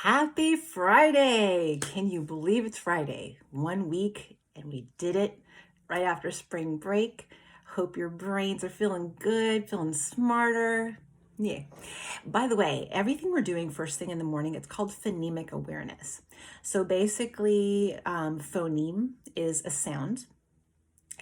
Happy Friday! Can you believe it's Friday? 1 week and we did it right after spring break. Hope your brains are feeling good, feeling smarter. Yeah. By the way, everything we're doing first thing in the morning, it's called phonemic awareness. So basically, phoneme is a sound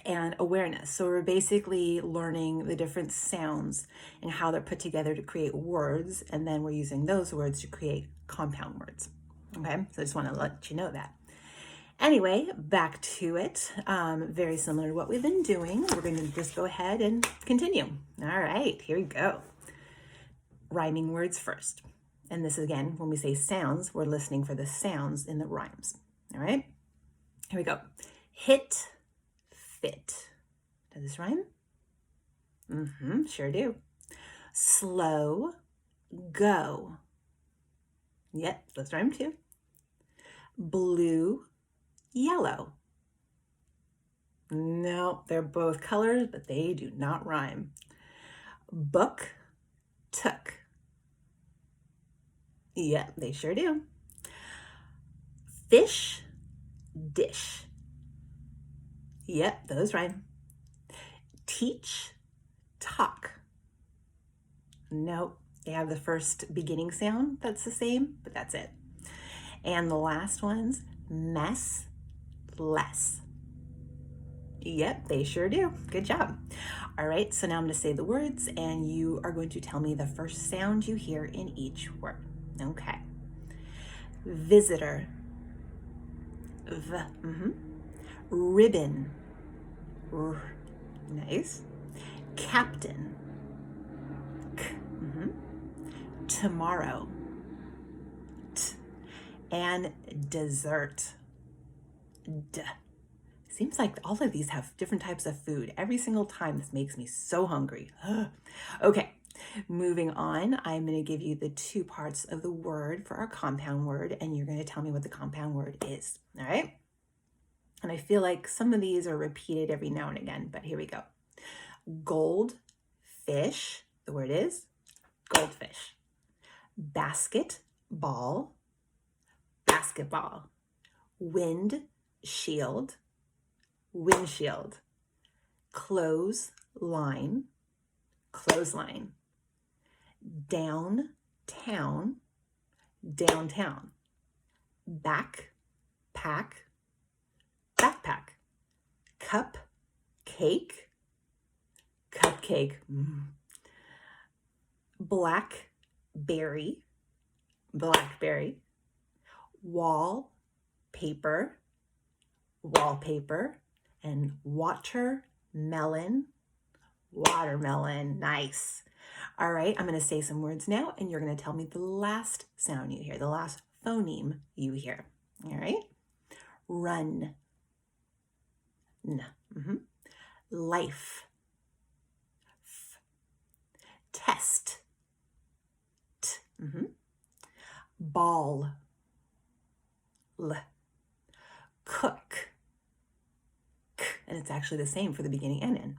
and awareness. So we're basically learning the different sounds and how they're put together to create words, and then we're using those words to create compound words. Okay, so I just want to let you know that. Anyway, back to it. Very similar to what we've been doing. We're going to just go ahead and continue. All right, here we go. Rhyming words first. And this is, again, when we say sounds, we're listening for the sounds in the rhymes. All right, here we go. Hit, fit. Does this rhyme? Sure do. Slow, go. Yep, those rhyme too. Blue, yellow. No, they're both colors, but they do not rhyme. Book, took. Yep, they sure do. Fish, dish. Yep, those rhyme. Teach, talk. Nope, they have the first beginning sound that's the same, but that's it. And the last one's mess, less. Yep, they sure do. Good job. All right, so now I'm going to say the words and you are going to tell me the first sound you hear in each word. Okay. Visitor. V. Ribbon. R. Nice. Captain. K. Tomorrow. T. And dessert. D. Seems like all of these have different types of food. Every single time, this makes me so hungry. Okay, moving on. I'm going to give you the two parts of the word for our compound word, and you're going to tell me what the compound word is. All right? And I feel like some of these are repeated every now and again, but here we go. Gold, fish. The word is goldfish. Basket, ball, basketball. Wind, shield, windshield. Close, line, clothesline. Downtown, downtown. Back, pack, backpack. Cup, cake, cupcake. Blackberry, blackberry. Wall, paper, wallpaper. And watermelon, watermelon. Nice. All right, I'm going to say some words now, and you're going to tell me the last sound you hear, the last phoneme you hear. All right? Run. N. Life. F. Test. T. Ball. L. Cook. K. And it's actually the same for the beginning and end.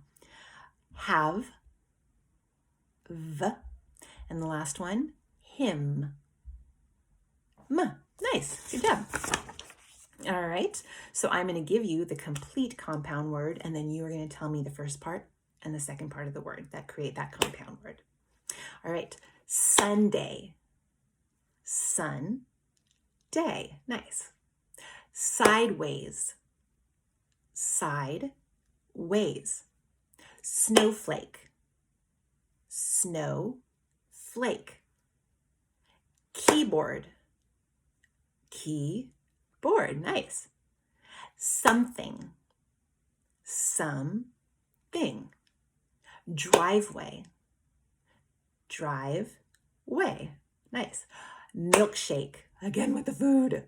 Have. V. And the last one, him. M. Nice. Good job. All right. So I'm going to give you the complete compound word, and then you are going to tell me the first part and the second part of the word that create that compound word. All right. Sunday. Sun. Day. Nice. Sideways. Side. Ways. Snowflake. Snow. Flake. Keyboard. Key. Board. Nice. Something. Something. Driveway. Drive. Way. Nice. Milkshake. Again with the food.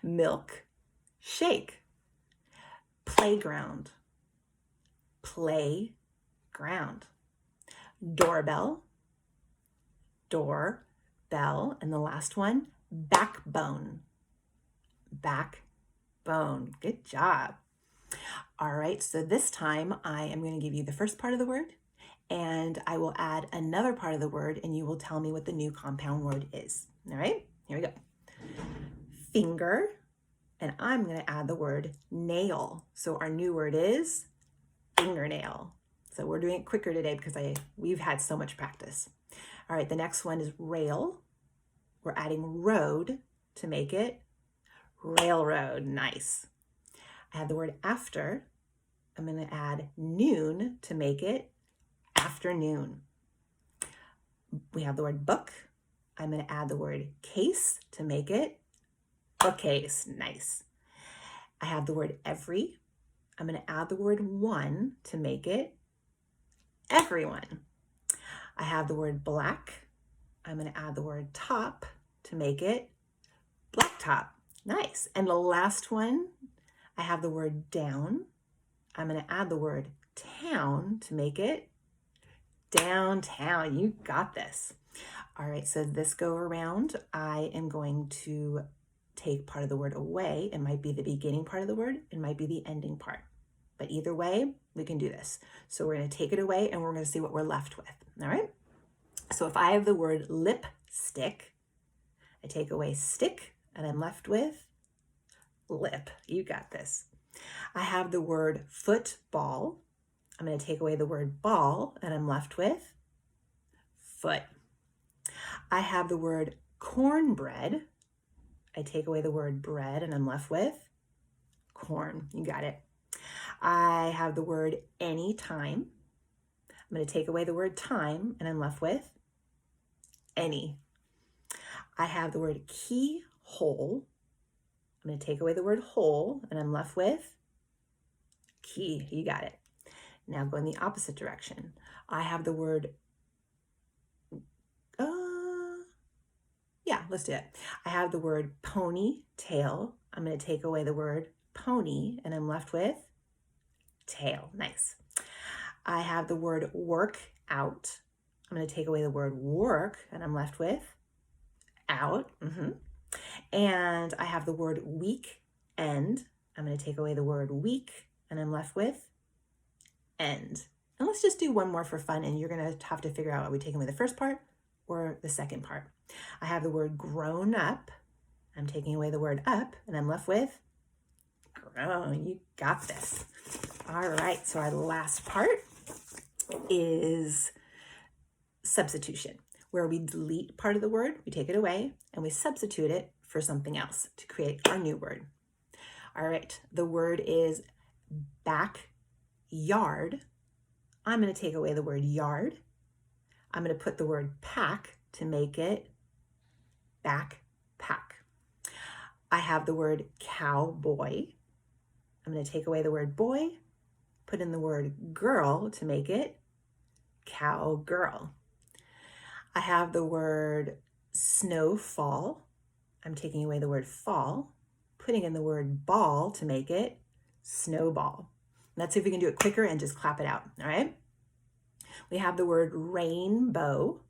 Milk. Shake. Playground. Play. Ground. Doorbell. Door. Bell. And the last one, backbone. Backbone. Good job. All right, so this time I am going to give you the first part of the word, and I will add another part of the word, and you will tell me what the new compound word is. All right, here we go. finger, and I'm going to add the word nail. So our new word is fingernail. So we're doing it quicker today because we've had so much practice. All right, the next one is rail. We're adding road to make it railroad. Nice. I have the word after. I'm going to add noon to make it afternoon. We have the word book. I'm going to add the word case to make it bookcase. Nice. I have the word every. I'm going to add the word one to make it everyone. I have the word black. I'm going to add the word top to make it blacktop. Nice. And the last one, I have the word down. I'm going to add the word town to make it downtown. You got this. All right, so this go around, I am going to take part of the word away. It might be the beginning part of the word. It might be the ending part. But either way, we can do this. So we're going to take it away and we're going to see what we're left with. All right? So if I have the word lipstick, I take away stick and I'm left with lip. You got this. I have the word football. I'm going to take away the word ball and I'm left with foot. I have the word cornbread. I take away the word bread and I'm left with corn. You got it. I have the word anytime. I'm going to take away the word time and I'm left with any. I have the word keyhole. I'm going to take away the word hole and I'm left with key. You got it. Now go in the opposite direction. I have the word, let's do it. I have the word ponytail. I'm going to take away the word pony and I'm left with tail. Nice. I have the word work out. I'm going to take away the word work and I'm left with out. And I have the word weekend. I'm going to take away the word week and I'm left with end. And let's just do one more for fun and you're going to have to figure out, are we taking away the first part or the second part? I have the word grown up. I'm taking away the word up and I'm left with grown. You got this. All right, so our last part is substitution, where we delete part of the word, we take it away, and we substitute it for something else to create our new word. All right, the word is backyard. I'm going to take away the word yard. I'm going to put the word pack to make it backpack. I have the word cowboy. I'm going to take away the word boy, put in the word girl to make it cowgirl. I have the word snowfall. I'm taking away the word fall, putting in the word ball to make it snowball. Let's see if we can do it quicker and just clap it out, all right? We have the word rainbow.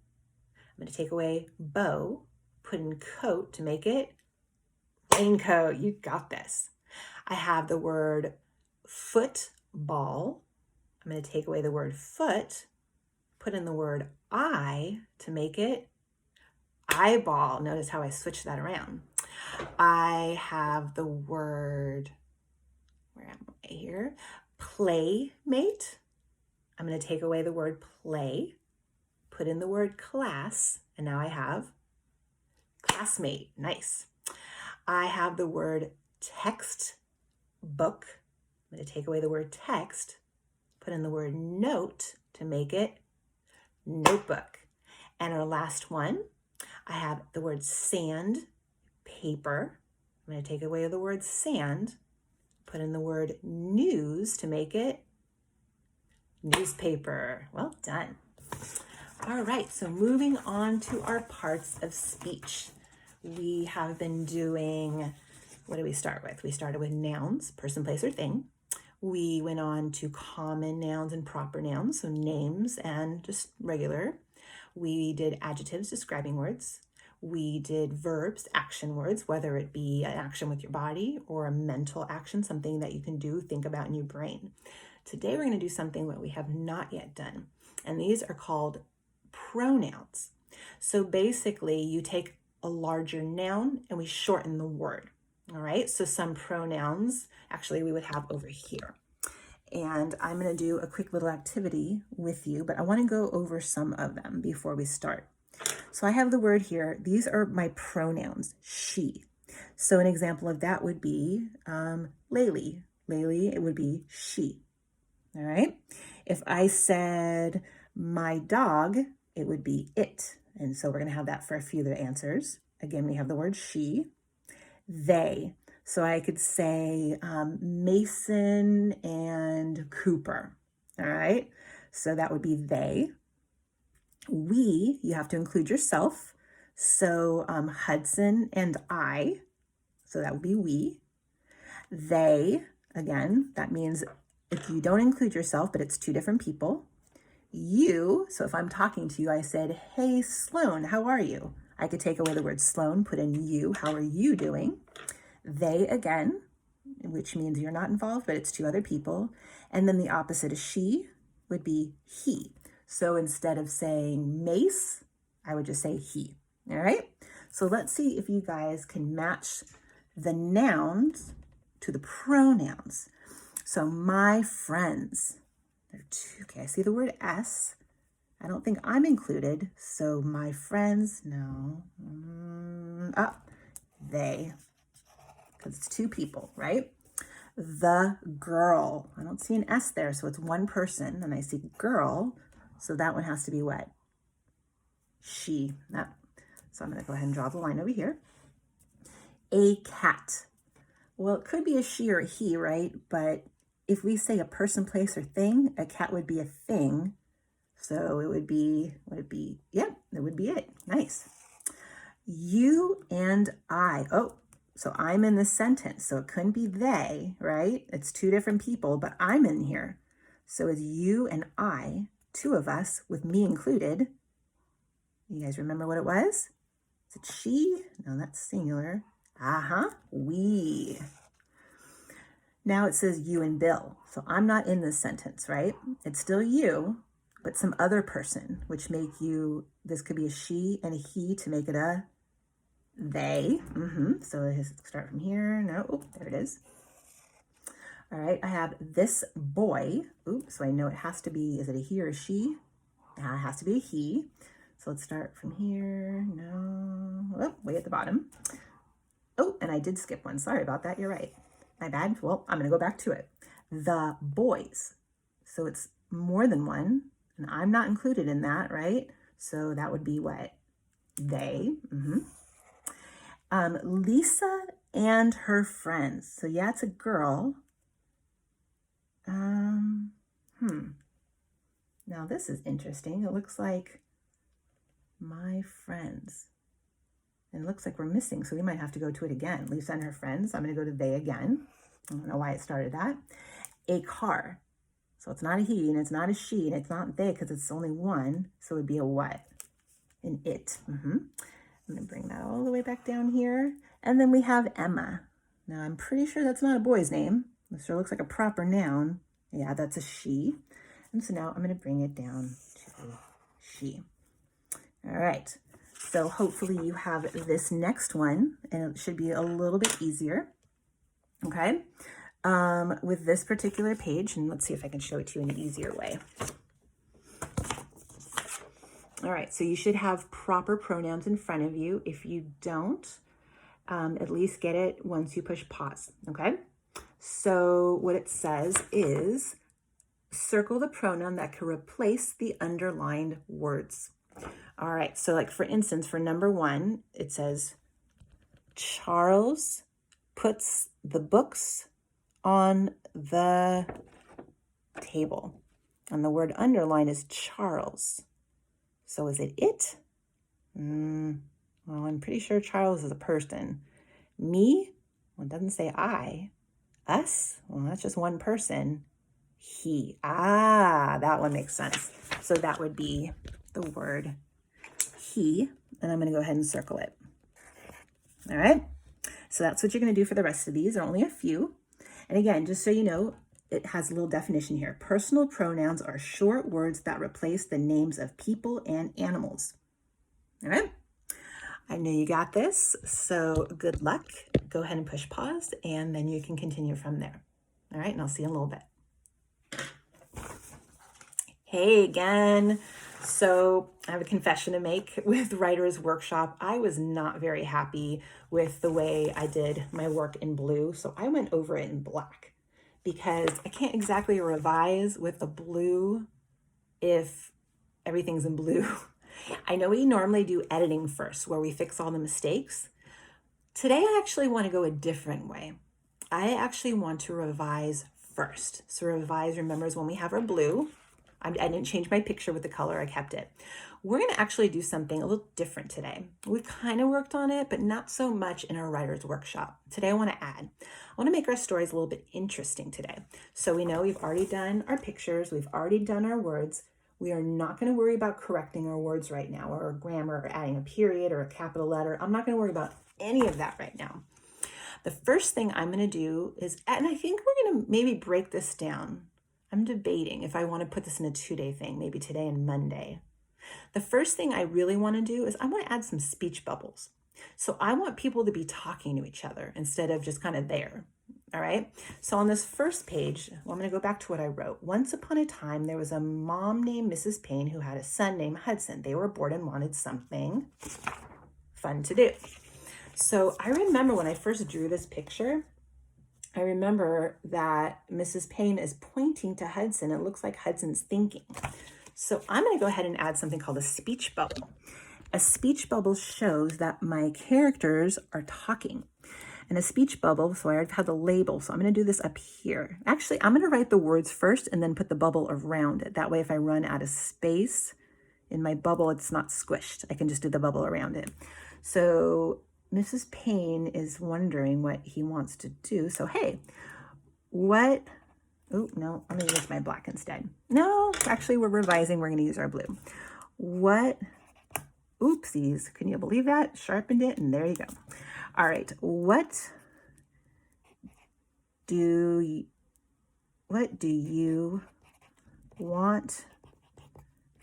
I'm going to take away bow, put in coat to make it raincoat. You got this. I have the word football. I'm going to take away the word foot, put in the word eye to make it eyeball. Notice how I switched that around. I have the word, where am I here? Playmate. I'm going to take away the word play, put in the word class, and now I have classmate. Nice. I have the word textbook. I'm going to take away the word text, put in the word note to make it notebook. And our last one, I have the word sand paper. I'm going to take away the word sand, put in the word news to make it newspaper. Well done. All right, so moving on to our parts of speech. We have been doing, what did we start with? We started with nouns, person, place, or thing. We went on to common nouns and proper nouns, so names and just regular. We did adjectives, describing words. We did verbs, action words, whether it be an action with your body or a mental action, something that you can do, think about in your brain. Today, we're going to do something that we have not yet done, and these are called pronouns. So basically, you take a larger noun and we shorten the word. All right, so some pronouns actually we would have over here. And I'm going to do a quick little activity with you, but I want to go over some of them before we start. So I have the word here. These are my pronouns, she. So an example of that would be Laylee. Laylee, it would be she. All right. If I said my dog, it would be it. And so we're going to have that for a few of the answers. Again, we have the word she. They. So I could say Mason and Cooper. All right. So that would be they. We, you have to include yourself. So Hudson and I. So that would be we. They, again, that means if you don't include yourself, but it's two different people. You, so if I'm talking to you, I said, hey, Sloan, how are you? I could take away the word Sloan, put in you, how are you doing? They, again, which means you're not involved, but it's two other people. And then the opposite of she would be he. So instead of saying Mace, I would just say he. All right? So let's see if you guys can match the nouns to the pronouns. So my friends. Okay, I see the word S. I don't think I'm included. So my friends, no. They. Because it's two people, right? The girl. I don't see an S there, so it's one person. And I see girl, so that one has to be what? She. So I'm going to go ahead and draw the line over here. A cat. Well, it could be a she or a he, right? But if we say a person, place, or thing, a cat would be a thing. So it would be, Yep, that would be it. Nice. You and I. Oh, so I'm in this sentence. So it couldn't be they, right? It's two different people, but I'm in here. So it's you and I, two of us, with me included. You guys remember what it was? Is it she? No, that's singular. We. Now it says you and Bill. So I'm not in this sentence, right? It's still you, but some other person, which make you, this could be a she and a he to make it a they. So let's start from here. No, there it is. All right, I have this boy. So I know it has to be, is it a he or a she? It has to be a he. So let's start from here. No, way at the bottom. Oh, and I did skip one. Sorry about that. You're right. My bad. Well, I'm going to go back to it. The boys. So it's more than one, and I'm not included in that, right? So that would be what? They. Lisa and her friends. So yeah, it's a girl. Now this is interesting. It looks like my friends. And it looks like we're missing, so we might have to go to it again. Lisa and her friends. I'm going to go to they again. I don't know why it started that. A car. So it's not a he, and it's not a she, and it's not they, because it's only one. So it would be a what? An it. I'm going to bring that all the way back down here. And then we have Emma. Now, I'm pretty sure that's not a boy's name. It sure looks like a proper noun. Yeah, that's a she. And so now I'm going to bring it down to she. All right. So hopefully you have this next one, and it should be a little bit easier, okay, with this particular page. And let's see if I can show it to you in an easier way. All right, so you should have proper pronouns in front of you. If you don't, at least get it once you push pause, okay? So what it says is circle the pronoun that can replace the underlined words. All right, so like for instance, for number 1, it says, Charles puts the books on the table. And the word underline is Charles. So is it it? Well, I'm pretty sure Charles is a person. Me? Well, it doesn't say I. Us? Well, that's just one person. He. That one makes sense. So that would be the word he, and I'm going to go ahead and circle it. All right, so that's what you're going to do for the rest of these. There are only a few. And again, just so you know, it has a little definition here. Personal pronouns are short words that replace the names of people and animals. All right. I know you got this, so good luck. Go ahead and push pause, and then you can continue from there. All right, and I'll see you in a little bit. Hey again. So I have a confession to make with Writer's Workshop. I was not very happy with the way I did my work in blue, so I went over it in black because I can't exactly revise with a blue if everything's in blue. I know we normally do editing first, where we fix all the mistakes. Today, I actually want to go a different way. I actually want to revise first. So revise, remembers when we have our blue. I didn't change my picture with the color, I kept it. We're going to actually do something a little different today. We've kind of worked on it, but not so much in our Writer's Workshop. Today I want to add. I want to make our stories a little bit interesting today. So we know we've already done our pictures, we've already done our words. We are not going to worry about correcting our words right now, or grammar, or adding a period or a capital letter. I'm not going to worry about any of that right now. The first thing I'm going to do is, and I think we're going to maybe break this down. I'm debating if I want to put this in a 2-day thing, maybe today and Monday. The first thing I really want to do is I want to add some speech bubbles. So I want people to be talking to each other instead of just kind of there. All right. So on this first page, well, I'm going to go back to what I wrote. Once upon a time, there was a mom named Mrs. Payne who had a son named Hudson. They were bored and wanted something fun to do. So I remember when I first drew this picture, I remember that Mrs. Payne is pointing to Hudson. It looks like Hudson's thinking. So I'm going to go ahead and add something called a speech bubble. A speech bubble shows that my characters are talking. And a speech bubble, so I already have the label, so I'm going to do this up here. Actually, I'm going to write the words first and then put the bubble around it. That way, if I run out of space in my bubble, it's not squished. I can just do the bubble around it. So Mrs. Payne is wondering what he wants to do. So, hey, what? Oh, no, I'm going to use my black instead. No, actually, we're revising. We're going to use our blue. What? Oopsies. Can you believe that? Sharpened it, and there you go. All right. What do you want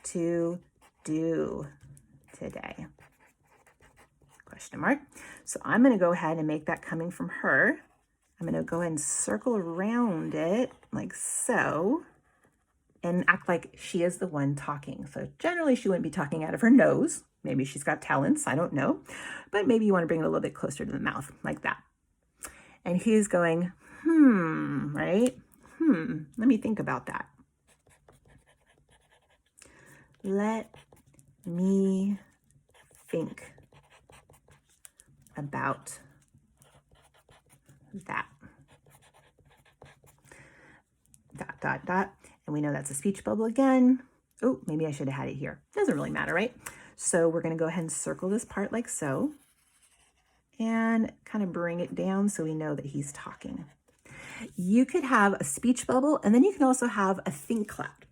to do today? Question mark. So I'm going to go ahead and make that coming from her. I'm going to go ahead and circle around it like so and act like she is the one talking. So generally she wouldn't be talking out of her nose. Maybe she's got talents, I don't know. But maybe you want to bring it a little bit closer to the mouth like that. And he's going, right? Let me think about that. Let me think about that. Dot, dot, dot. And we know that's a speech bubble again. Oh, maybe I should have had it here. Doesn't really matter, right? So we're going to go ahead and circle this part like so. And kind of bring it down so we know that he's talking. You could have a speech bubble, and then you can also have a think cloud.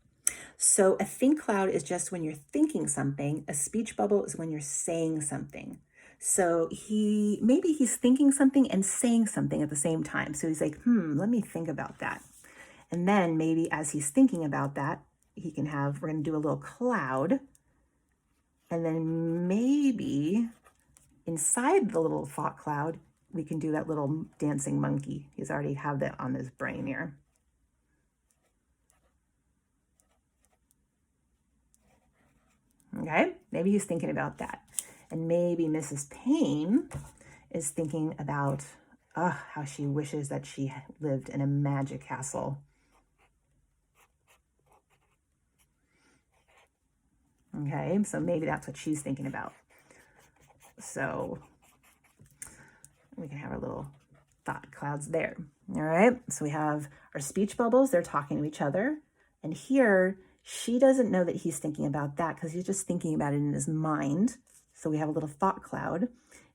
So a think cloud is just when you're thinking something. A speech bubble is when you're saying something. So maybe he's thinking something and saying something at the same time. So he's like, let me think about that. And then maybe as he's thinking about that, we're going to do a little cloud. And then maybe inside the little thought cloud, we can do that little dancing monkey. He's already have that on his brain here. Okay, maybe he's thinking about that. And maybe Mrs. Payne is thinking about how she wishes that she lived in a magic castle. Okay, so maybe that's what she's thinking about. So we can have our little thought clouds there. All right, so we have our speech bubbles. They're talking to each other. And here, she doesn't know that he's thinking about that because he's just thinking about it in his mind. So we have a little thought cloud.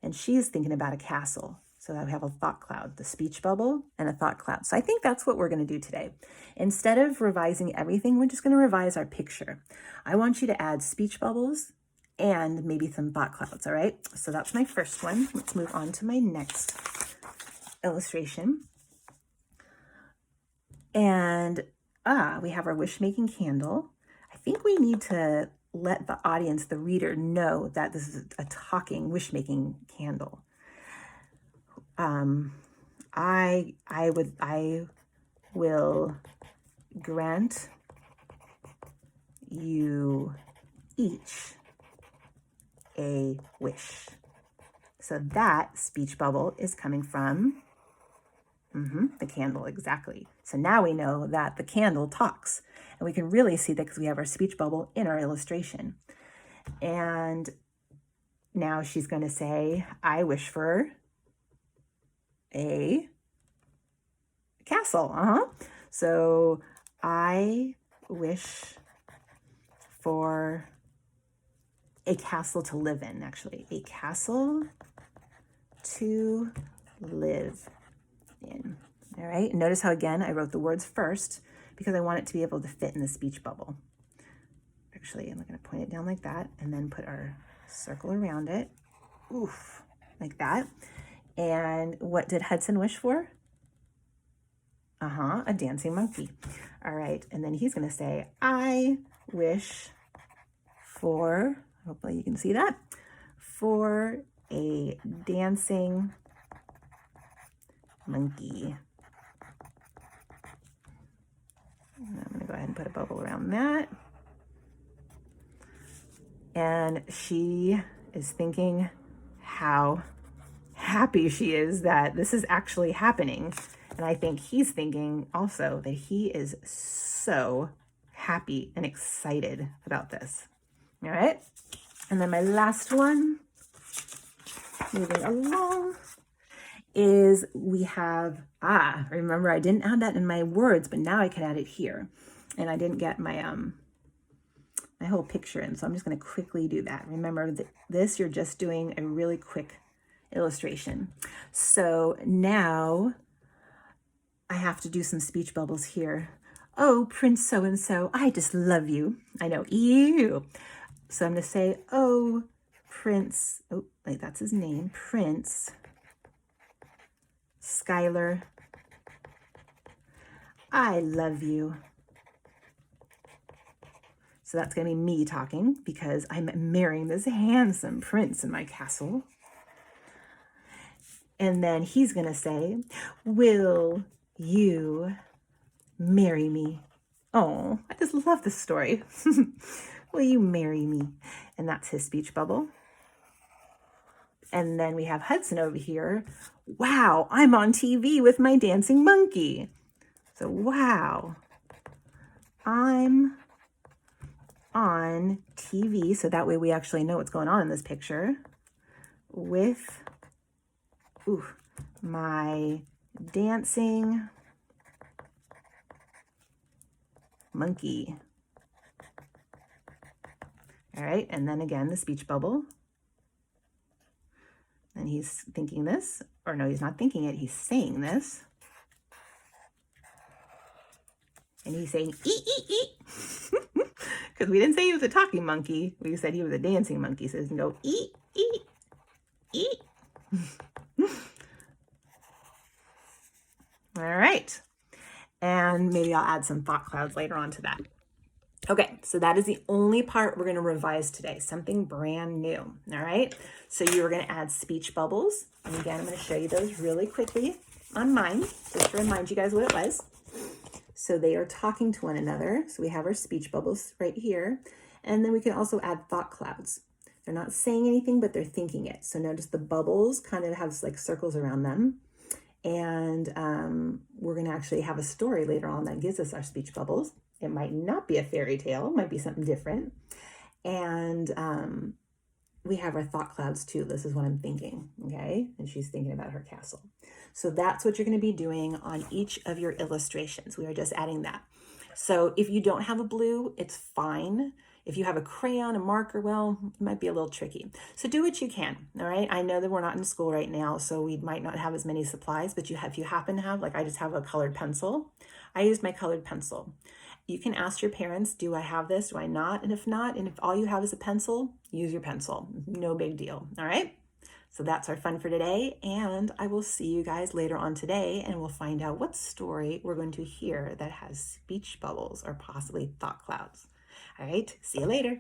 And she's thinking about a castle. So that we have a thought cloud, the speech bubble and a thought cloud. So I think that's what we're going to do today. Instead of revising everything, we're just going to revise our picture. I want you to add speech bubbles and maybe some thought clouds, all right? So that's my first one. Let's move on to my next illustration. And we have our wish-making candle. I think we need to let the audience, the reader, know that this is a talking, wish-making candle. I will grant you each a wish. So that speech bubble is coming from the candle, exactly. So now we know that the candle talks, and we can really see that because we have our speech bubble in our illustration. And now she's going to say, I wish for a castle. So I wish for a castle to live in, actually. A castle to live in. All right, notice how again I wrote the words first because I want it to be able to fit in the speech bubble. Actually, I'm going to point it down like that and then put our circle around it. Oof, like that. And what did Hudson wish for? A dancing monkey. All right, and then he's going to say, I wish for, hopefully you can see that, for a dancing monkey. And I'm going to go ahead and put a bubble around that. And she is thinking how happy she is that this is actually happening. And I think he's thinking also that he is so happy and excited about this. All right. And then my last one, moving along, is we have, remember I didn't add that in my words, but now I can add it here. And I didn't get my my whole picture in, so I'm just going to quickly do that. Remember this, you're just doing a really quick illustration. So now I have to do some speech bubbles here. Oh, Prince so-and-so, I just love you. I know, ew. So I'm going to say, oh, Prince, oh, wait, that's his name, Prince Skylar, I love you. So that's going to be me talking because I'm marrying this handsome prince in my castle. And then he's going to say, will you marry me? Oh, I just love this story. Will you marry me? And that's his speech bubble. And then we have Hudson over here. Wow, I'm on TV with my dancing monkey. So, wow, I'm on TV. So that way we actually know what's going on in this picture with my dancing monkey. All right, and then again, the speech bubble. And he's thinking this, or no, he's not thinking it, he's saying this. And he's saying, eat, eat, eat. Because we didn't say he was a talking monkey. We said he was a dancing monkey. So he can go, eat, eat, eat. All right. And maybe I'll add some thought clouds later on to that. Okay, so that is the only part we're going to revise today, something brand new. All right, so you are going to add speech bubbles. And again, I'm going to show you those really quickly on mine, just to remind you guys what it was. So they are talking to one another. So we have our speech bubbles right here. And then we can also add thought clouds. They're not saying anything, but they're thinking it. So notice the bubbles kind of have like circles around them. And we're going to actually have a story later on that gives us our speech bubbles. It might not be a fairy tale, it might be something different. And we have our thought clouds too. This is what I'm thinking, okay? And she's thinking about her castle. So that's what you're going to be doing on each of your illustrations. We are just adding that. So if you don't have a blue, it's fine. If you have a crayon, a marker, well, it might be a little tricky. So do what you can, all right? I know that we're not in school right now, so we might not have as many supplies, but if you happen to have, like I just have a colored pencil, I use my colored pencil. You can ask your parents, do I have this, do I not? And if not, and if all you have is a pencil, use your pencil. No big deal, all right? So that's our fun for today, and I will see you guys later on today, and we'll find out what story we're going to hear that has speech bubbles or possibly thought clouds. All right, see you later.